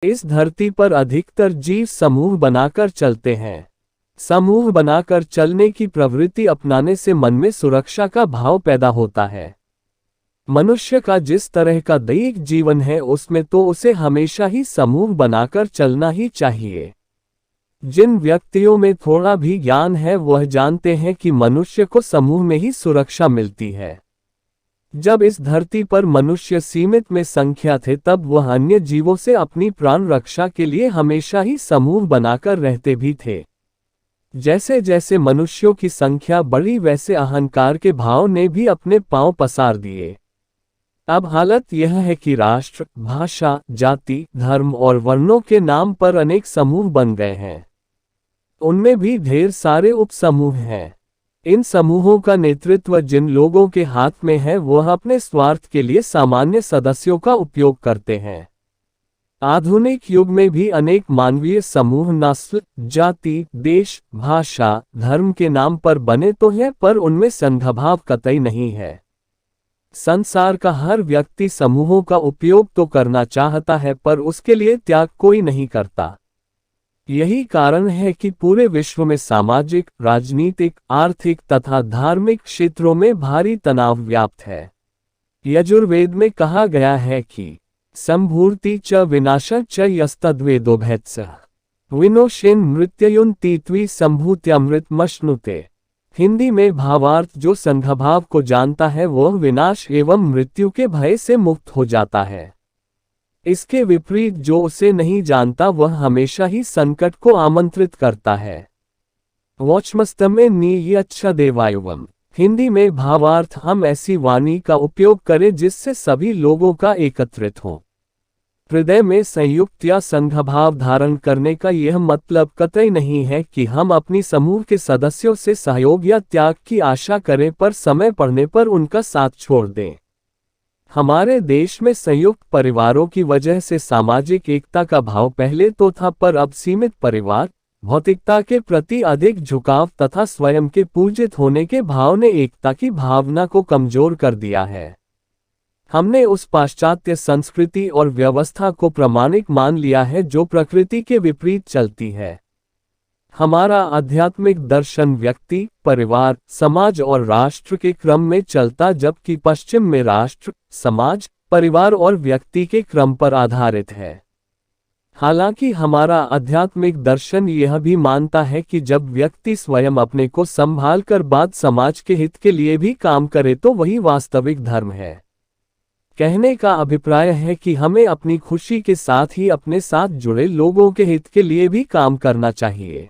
इस धरती पर अधिकतर जीव समूह बनाकर चलते हैं। समूह बनाकर चलने की प्रवृत्ति अपनाने से मन में सुरक्षा का भाव पैदा होता है। मनुष्य का जिस तरह का दैहिक जीवन है उसमें तो उसे हमेशा ही समूह बनाकर चलना ही चाहिए। जिन व्यक्तियों में थोड़ा भी ज्ञान है वह जानते हैं कि मनुष्य को समूह में ही सुरक्षा मिलती है। जब इस धरती पर मनुष्य सीमित में संख्या थे तब वह अन्य जीवों से अपनी प्राण रक्षा के लिए हमेशा ही समूह बनाकर रहते भी थे। जैसे जैसे मनुष्यों की संख्या बढ़ी वैसे अहंकार के भाव ने भी अपने पांव पसार दिए। अब हालत यह है कि राष्ट्र, भाषा, जाति, धर्म और वर्णों के नाम पर अनेक समूह बन गए हैं। उनमें भी ढेर सारे उपसमूह हैं। इन समूहों का नेतृत्व जिन लोगों के हाथ में है वह अपने स्वार्थ के लिए सामान्य सदस्यों का उपयोग करते हैं। आधुनिक युग में भी अनेक मानवीय समूह नस्ल, जाति, देश, भाषा, धर्म के नाम पर बने तो हैं पर उनमें संघभाव कतई नहीं है। संसार का हर व्यक्ति समूहों का उपयोग तो करना चाहता है पर उसके लिए त्याग कोई नहीं करता। यही कारण है कि पूरे विश्व में सामाजिक, राजनीतिक, आर्थिक तथा धार्मिक क्षेत्रों में भारी तनाव व्याप्त है। यजुर्वेद में कहा गया है कि संभूर्ति च विनाश च यस्तद्वेदोभेत्स विनोशेन मृत्युयुन्ति त्वि संभूत्यामृतमश्नुते। हिंदी में भावार्थ जो संघभाव को जानता है वह विनाश एवं मृत्यु के भय से मुक्त हो जाता है। इसके विपरीत जो उसे नहीं जानता वह हमेशा ही संकट को आमंत्रित करता है। वोचमस्तमे नियच्छदेवायुवम। हिंदी में भावार्थ हम ऐसी वाणी का उपयोग करें जिससे सभी लोगों का एकत्रित हो। हृदय में संयुक्त या संघभाव धारण करने का यह मतलब कतई नहीं है कि हम अपनी समूह के सदस्यों से सहयोग या त्याग की आशा करें पर समय पड़ने पर उनका साथ छोड़ दें। हमारे देश में संयुक्त परिवारों की वजह से सामाजिक एकता का भाव पहले तो था पर अब सीमित परिवार, भौतिकता के प्रति अधिक झुकाव तथा स्वयं के पूजित होने के भाव ने एकता की भावना को कमजोर कर दिया है। हमने उस पाश्चात्य संस्कृति और व्यवस्था को प्रामाणिक मान लिया है जो प्रकृति के विपरीत चलती है। हमारा आध्यात्मिक दर्शन व्यक्ति, परिवार, समाज और राष्ट्र के क्रम में चलता जबकि पश्चिम में राष्ट्र, समाज, परिवार और व्यक्ति के क्रम पर आधारित है। हालांकि हमारा आध्यात्मिक दर्शन यह भी मानता है कि जब व्यक्ति स्वयं अपने को संभाल कर बाद समाज के हित के लिए भी काम करे तो वही वास्तविक धर्म है। कहने का अभिप्राय है कि हमें अपनी खुशी के साथ ही अपने साथ जुड़े लोगों के हित के लिए भी काम करना चाहिए।